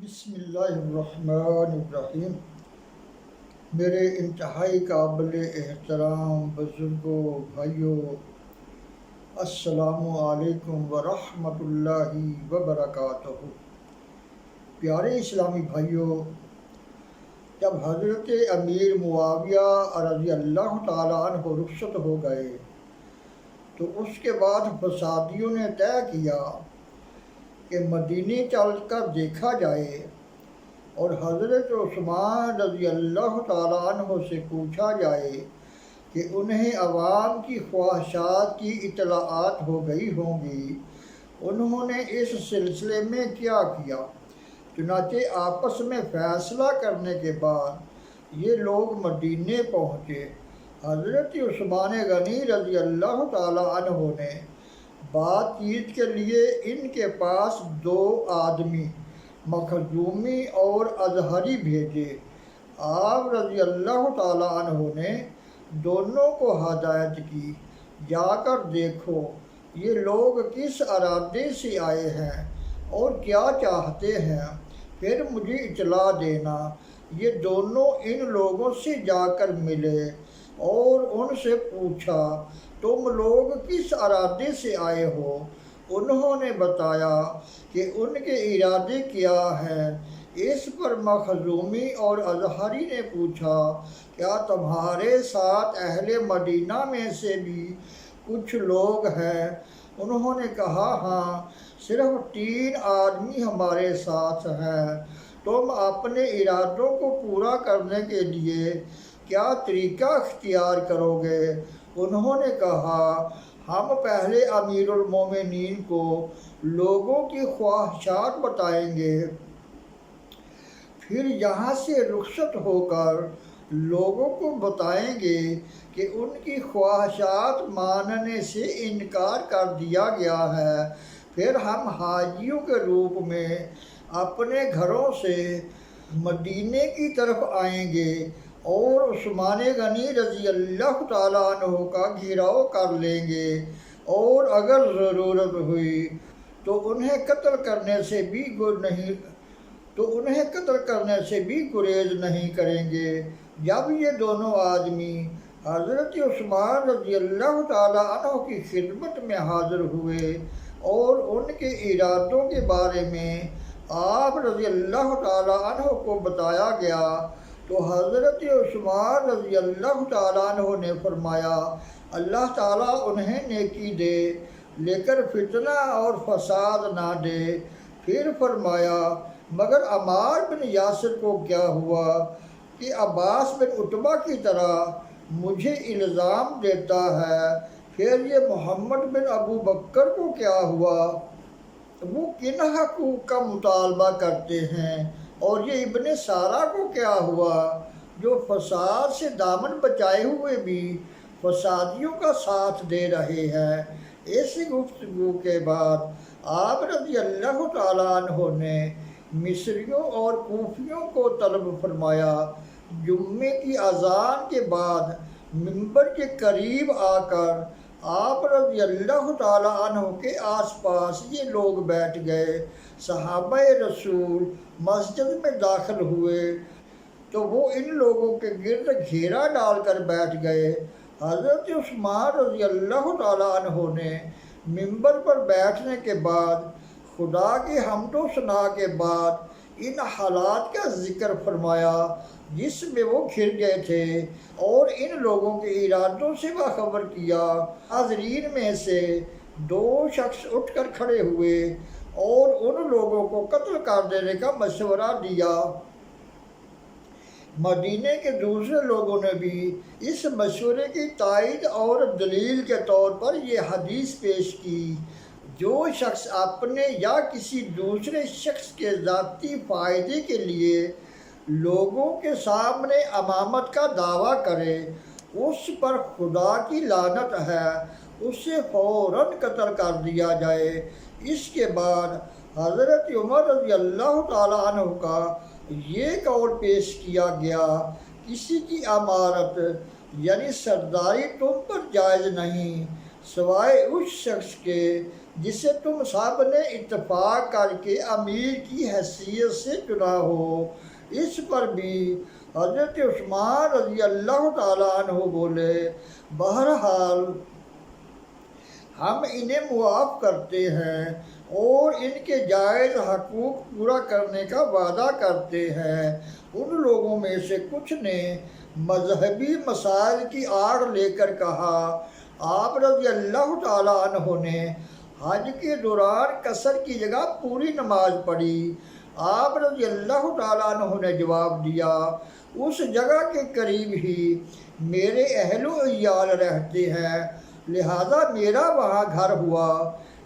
بسم اللہ الرحمن الرحیم۔ میرے انتہائی قابل احترام بزرگوں، بھائیوں، السلام علیکم ورحمۃ اللہ وبرکاتہ۔ پیارے اسلامی بھائیوں، جب حضرت امیر معاویہ رضی اللہ تعالیٰ عنہ رخصت ہو گئے تو اس کے بعد فسادیوں نے طے کیا کہ مدینے چل کر دیکھا جائے اور حضرت عثمان رضی اللہ تعالیٰ عنہ سے پوچھا جائے کہ انہیں عوام کی خواہشات کی اطلاعات ہو گئی ہوں گی، انہوں نے اس سلسلے میں کیا کیا۔ چنانچہ آپس میں فیصلہ کرنے کے بعد یہ لوگ مدینے پہنچے۔ حضرت عثمان غنی رضی اللہ تعالیٰ عنہ نے بات چیت کے لیے ان کے پاس 2 آدمی مخزومی اور ازہری بھیجے۔ آپ رضی اللہ تعالیٰ عنہ نے دونوں کو ہدایت کی، جا کر دیکھو یہ لوگ کس ارادے سے آئے ہیں اور کیا چاہتے ہیں، پھر مجھے اطلاع دینا۔ یہ دونوں ان لوگوں سے جا کر ملے اور ان سے پوچھا، تم لوگ کس ارادے سے آئے ہو؟ انہوں نے بتایا کہ ان کے ارادے کیا ہیں۔ اس پر مخزومی اور ازہری نے پوچھا، کیا تمہارے ساتھ اہل مدینہ میں سے بھی کچھ لوگ ہیں؟ انہوں نے کہا، ہاں، صرف 3 آدمی ہمارے ساتھ ہیں۔ تم اپنے ارادوں کو پورا کرنے کے لیے کیا طریقہ اختیار کرو گے؟ انہوں نے کہا، ہم پہلے امیر المومنین کو لوگوں کی خواہشات بتائیں گے، پھر یہاں سے رخصت ہو کر لوگوں کو بتائیں گے کہ ان کی خواہشات ماننے سے انکار کر دیا گیا ہے۔ پھر ہم حاجیوں کے روپ میں اپنے گھروں سے مدینے کی طرف آئیں گے اور عثمان غنی رضی اللہ تعالیٰ عنہ کا گھیراؤ کر لیں گے، اور اگر ضرورت ہوئی تو انہیں قتل کرنے سے بھی گریز نہیں کریں گے۔ جب یہ دونوں آدمی حضرت عثمان رضی اللہ تعالیٰ عنہ کی خدمت میں حاضر ہوئے اور ان کے ارادوں کے بارے میں آپ رضی اللہ تعالیٰ عنہ کو بتایا گیا تو حضرت عثمان رضی اللہ تعالیٰ عنہ نے فرمایا، اللہ تعالیٰ انہیں نیکی دے لیکن فتنہ اور فساد نہ دے۔ پھر فرمایا، مگر عمار بن یاسر کو کیا ہوا کہ عباس بن عتبہ کی طرح مجھے الزام دیتا ہے؟ پھر یہ محمد بن ابو بکر کو کیا ہوا؟ وہ کن حقوق کا مطالبہ کرتے ہیں؟ اور یہ ابن سارا کو کیا ہوا جو فساد سے دامن بچائے ہوئے بھی فسادیوں کا ساتھ دے رہے ہیں؟ اس گفتگو کے بعد آپ رضی اللہ تعالیٰ عنہ نے مصریوں اور کوفیوں کو طلب فرمایا۔ جمعے کی اذان کے بعد منبر کے قریب آ کر آپ رضی اللہ تعالیٰ عنہ کے آس پاس یہ لوگ بیٹھ گئے۔ صحابہ رسول مسجد میں داخل ہوئے تو وہ ان لوگوں کے گرد گھیرا ڈال کر بیٹھ گئے۔ حضرت عثمان رضی اللہ تعالیٰ عنہ نے منبر پر بیٹھنے کے بعد خدا کی حمد و ثنا کے بعد ان حالات کا ذکر فرمایا جس میں وہ گھر گئے تھے، اور ان لوگوں کے ارادوں سے باخبر کیا۔ حاضرین میں سے 2 شخص اٹھ کر کھڑے ہوئے اور ان لوگوں کو قتل کر دینے کا مشورہ دیا۔ مدینے کے دوسرے لوگوں نے بھی اس مشورے کی تائید اور دلیل کے طور پر یہ حدیث پیش کی، جو شخص اپنے یا کسی دوسرے شخص کے ذاتی فائدے کے لیے لوگوں کے سامنے امامت کا دعویٰ کرے، اس پر خدا کی لعنت ہے، اسے فوراً قتل کر دیا جائے۔ اس کے بعد حضرت عمر رضی اللہ تعالیٰ عنہ کا یہ قول پیش کیا گیا، کسی کی امارت یعنی سرداری تم پر جائز نہیں سوائے اس شخص کے جسے تم سب نے اتفاق کر کے امیر کی حیثیت سے چنا ہو۔ اس پر بھی حضرت عثمان رضی اللہ تعالیٰ عنہ بولے، بہرحال ہم انہیں معاف کرتے ہیں اور ان کے جائز حقوق پورا کرنے کا وعدہ کرتے ہیں۔ ان لوگوں میں سے کچھ نے مذہبی مسائل کی آڑ لے کر کہا، آپ رضی اللہ تعالیٰ عنہ نے حج کے دوران قصر کی جگہ پوری نماز پڑھی۔ آپ رضی اللہ تعالیٰ عنہ نے جواب دیا، اس جگہ کے قریب ہی میرے اہل و عیال رہتے ہیں، لہذا میرا وہاں گھر ہوا،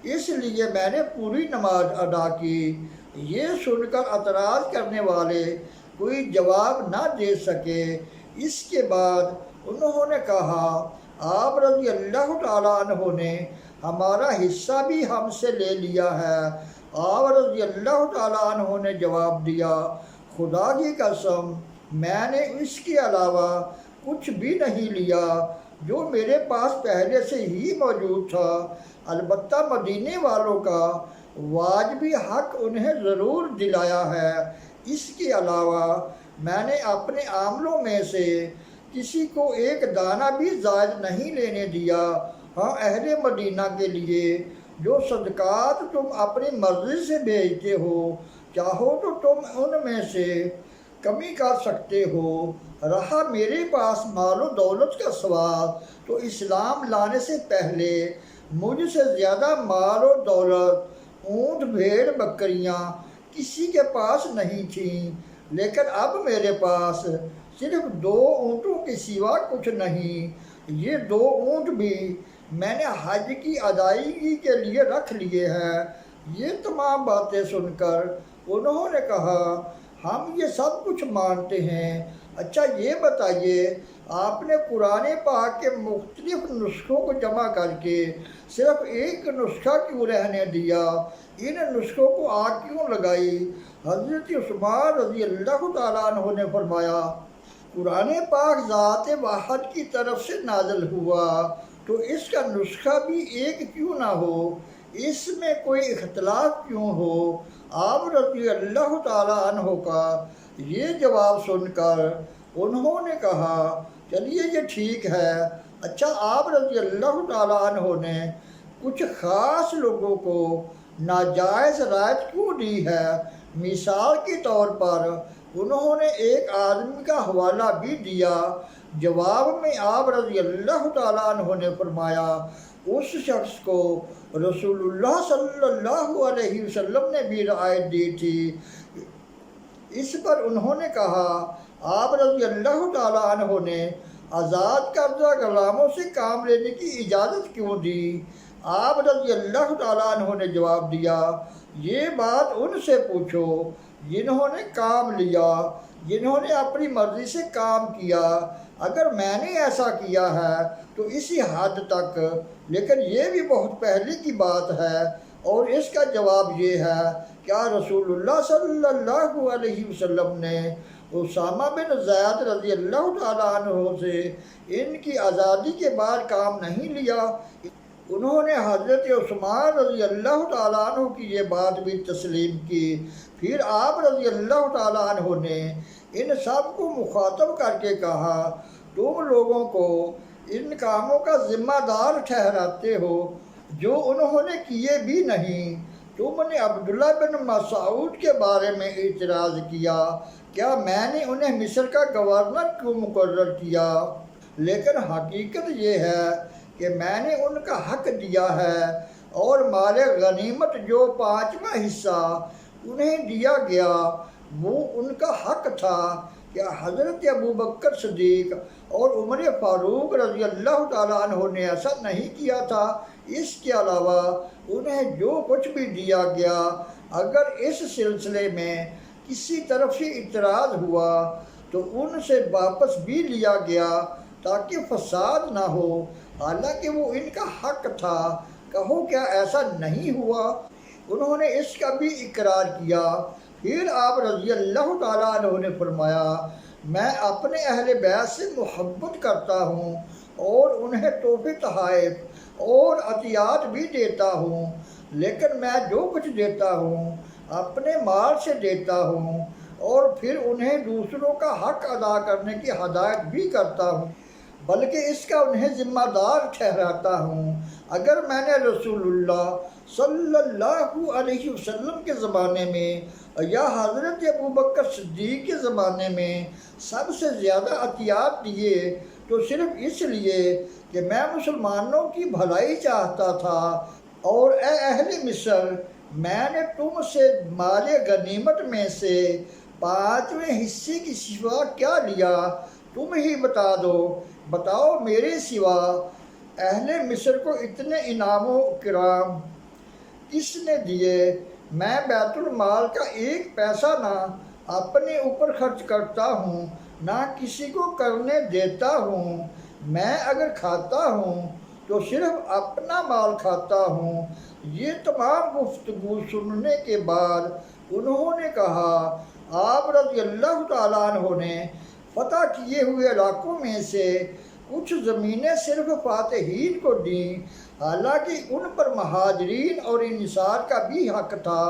اس لیے میں نے پوری نماز ادا کی۔ یہ سن کر اعتراض کرنے والے کوئی جواب نہ دے سکے۔ اس کے بعد انہوں نے کہا، آپ رضی اللہ تعالیٰ عنہ نے ہمارا حصہ بھی ہم سے لے لیا ہے۔ آپ رضی اللہ تعالیٰ عنہ نے جواب دیا، خدا کی قسم میں نے اس کے علاوہ کچھ بھی نہیں لیا جو میرے پاس پہلے سے ہی موجود تھا، البتہ مدینے والوں کا واجبی حق انہیں ضرور دلایا ہے۔ اس کے علاوہ میں نے اپنے عاملوں میں سے کسی کو ایک دانہ بھی زائد نہیں لینے دیا۔ ہاں، اہل مدینہ کے لیے جو صدقات تم اپنی مرضی سے بھیجتے ہو، چاہو تو تم ان میں سے کمی کر سکتے ہو۔ رہا میرے پاس مال و دولت کا سوال، تو اسلام لانے سے پہلے مجھ سے زیادہ مال و دولت، اونٹ بھیڑ بکریاں کسی کے پاس نہیں تھیں، لیکن اب میرے پاس صرف 2 اونٹوں کے سوا کچھ نہیں۔ یہ 2 اونٹ بھی میں نے حج کی ادائیگی کے لیے رکھ لیے ہیں۔ یہ تمام باتیں سن کر انہوں نے کہا، ہم یہ سب کچھ مانتے ہیں، اچھا یہ بتائیے آپ نے قرآن پاک کے مختلف نسخوں کو جمع کر کے صرف ایک نسخہ کیوں رہنے دیا؟ ان نسخوں کو آگ کیوں لگائی؟ حضرت عثمان رضی اللہ تعالیٰ عنہ نے فرمایا، قرآن پاک ذات واحد کی طرف سے نازل ہوا، تو اس کا نسخہ بھی ایک کیوں نہ ہو؟ اس میں کوئی اختلاف کیوں ہو؟ آپ رضی اللہ تعالیٰ عنہ کا یہ جواب سن کر انہوں نے کہا، چلیے یہ ٹھیک ہے، اچھا آپ رضی اللہ تعالیٰ عنہ نے کچھ خاص لوگوں کو ناجائز رعایت کیوں دی ہے؟ مثال کے طور پر انہوں نے ایک آدمی کا حوالہ بھی دیا۔ جواب میں آپ رضی اللہ تعالیٰ عنہ نے فرمایا، اس شخص کو رسول اللہ صلی اللہ علیہ وسلم نے بھی رعایت دی تھی۔ اس پر انہوں نے کہا، آپ رضی اللہ تعالیٰ عنہ نے آزاد کردہ غلاموں سے کام لینے کی اجازت کیوں دی؟ آپ رضی اللہ تعالیٰ عنہ نے جواب دیا، یہ بات ان سے پوچھو جنہوں نے کام لیا، جنہوں نے اپنی مرضی سے کام کیا۔ اگر میں نے ایسا کیا ہے تو اسی حد تک، لیکن یہ بھی بہت پہلے کی بات ہے۔ اور اس کا جواب یہ ہے، کیا رسول اللہ صلی اللہ علیہ وسلم نے اسامہ بن زید رضی اللہ تعالیٰ عنہ سے ان کی آزادی کے بعد کام نہیں لیا؟ انہوں نے حضرت عثمان رضی اللہ تعالیٰ عنہ کی یہ بات بھی تسلیم کی۔ پھر آپ رضی اللہ تعالیٰ عنہ نے ان سب کو مخاطب کر کے کہا، تم لوگوں کو ان کاموں کا ذمہ دار ٹھہراتے ہو جو انہوں نے کیے بھی نہیں۔ تم نے عبداللہ بن مسعود کے بارے میں اعتراض کیا، کیا میں نے انہیں مصر کا گورنر کیوں مقرر کیا؟ لیکن حقیقت یہ ہے کہ میں نے ان کا حق دیا ہے، اور مال غنیمت جو 5واں حصہ انہیں دیا گیا وہ ان کا حق تھا۔ کیا حضرت ابوبکر صدیق اور عمر فاروق رضی اللہ تعالیٰ عنہ نے ایسا نہیں کیا تھا؟ اس کے علاوہ انہیں جو کچھ بھی دیا گیا، اگر اس سلسلے میں کسی طرف سے اعتراض ہوا تو ان سے واپس بھی لیا گیا تاکہ فساد نہ ہو، حالانکہ وہ ان کا حق تھا۔ کہو کیا ایسا نہیں ہوا؟ انہوں نے اس کا بھی اقرار کیا۔ پھر آپ رضی اللہ تعالیٰ عنہ نے فرمایا، میں اپنے اہل بیت سے محبت کرتا ہوں اور انہیں تحفے تحائف اور عطیات بھی دیتا ہوں۔ لیکن میں جو کچھ دیتا ہوں اپنے مال سے دیتا ہوں اور پھر انہیں دوسروں کا حق ادا کرنے کی ہدایت بھی کرتا ہوں، بلکہ اس کا انہیں ذمہ دار ٹھہراتا ہوں۔ اگر میں نے رسول اللہ صلی اللہ علیہ وسلم کے زمانے میں یا حضرت ابوبکر صدیق کے زمانے میں سب سے زیادہ عطیات دیے تو صرف اس لیے کہ میں مسلمانوں کی بھلائی چاہتا تھا، اور اے اہل مصر، میں نے تم سے مال غنیمت میں سے 5ویں حصے کی سوا کیا لیا؟ تم ہی بتا دو، بتاؤ میرے سوا اہل مصر کو اتنے انعام و کرام کس نے دیے؟ میں بیت المال کا 1 پیسہ نہ اپنے اوپر خرچ کرتا ہوں، نہ کسی کو کرنے دیتا ہوں۔ میں اگر کھاتا ہوں تو صرف اپنا مال کھاتا ہوں۔ یہ تمام گفتگو سننے کے بعد انہوں نے کہا، آپ رضی اللہ تعالیٰ عنہ نے فتح کیے ہوئے علاقوں میں سے کچھ زمینیں صرف فاتحین کو دیں، حالانکہ ان پر مہاجرین اور انصار کا بھی حق تھا۔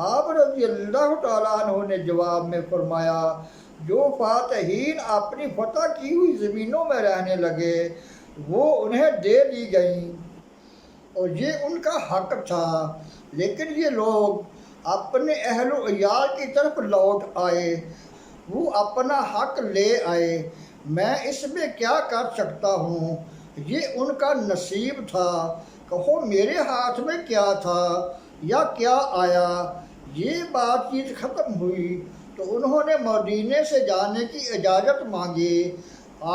آپ رضی اللہ تعالیٰ عنہ نے جواب میں فرمایا، جو فاتحین اپنی فتح کی ہوئی زمینوں میں رہنے لگے وہ انہیں دے دی گئیں اور یہ ان کا حق تھا، لیکن یہ لوگ اپنے اہل و عیال کی طرف لوٹ آئے، وہ اپنا حق لے آئے۔ میں اس میں کیا کر سکتا ہوں؟ یہ ان کا نصیب تھا۔ کہو میرے ہاتھ میں کیا تھا یا کیا آیا؟ یہ بات چیت ختم ہوئی تو انہوں نے مدینے سے جانے کی اجازت مانگی۔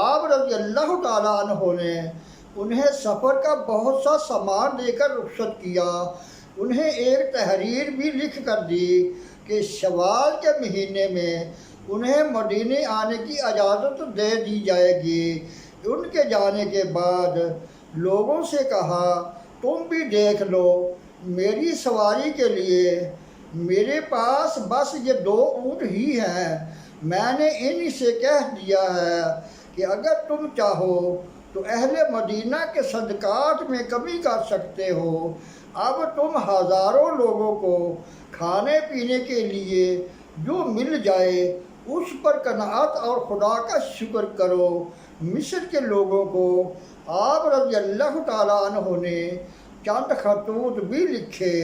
آپ رضی اللہ تعالیٰ عنہ نے انہیں سفر کا بہت سا سامان دے کر رخصت کیا۔ انہیں ایک تحریر بھی لکھ کر دی کہ شوال کے مہینے میں انہیں مدینے آنے کی اجازت دے دی جائے گی۔ ان کے جانے کے بعد لوگوں سے کہا، تم بھی دیکھ لو، میری سواری کے لیے میرے پاس بس یہ 2 اونٹ ہی ہیں۔ میں نے انہی سے کہہ دیا ہے کہ اگر تم چاہو تو اہل مدینہ کے صدقات میں کمی کر سکتے ہو۔ اب تم ہزاروں لوگوں کو کھانے پینے کے لیے جو مل جائے اس پر قناعت اور خدا کا شکر کرو۔ مصر کے لوگوں کو آپ رضی اللہ تعالیٰ عنہ نے چند خطوط بھی لکھے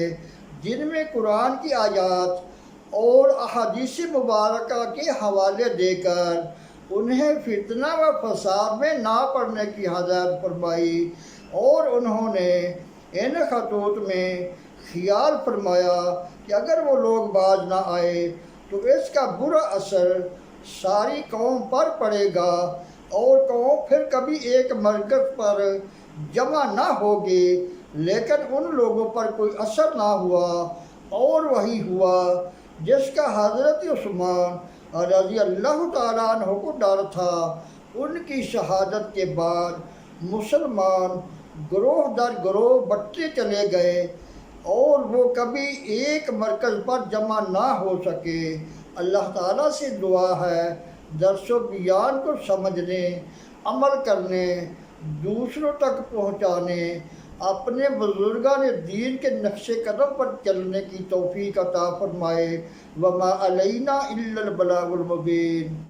جن میں قرآن کی آیات اور احادیث مبارکہ کے حوالے دے کر انہیں فتنہ و فساد میں نہ پڑنے کی ہدایت فرمائی، اور انہوں نے ان خطوط میں خیال فرمایا کہ اگر وہ لوگ باز نہ آئے تو اس کا برا اثر ساری قوم پر پڑے گا، اور قوم پھر کبھی ایک مرکز پر جمع نہ ہوگی۔ لیکن ان لوگوں پر کوئی اثر نہ ہوا، اور وہی ہوا جس کا حضرت عثمان رضی اللہ تعالیٰ عنہ کو ڈر تھا۔ ان کی شہادت کے بعد مسلمان گروہ در گروہ بٹتے چلے گئے اور وہ کبھی ایک مرکز پر جمع نہ ہو سکے۔ اللہ تعالیٰ سے دعا ہے درس و بیان کو سمجھنے، عمل کرنے، دوسروں تک پہنچانے، اپنے بزرگان دین کے نقش قدم پر چلنے کی توفیق عطا فرمائے۔ وما علینا الا البلاغ المبین۔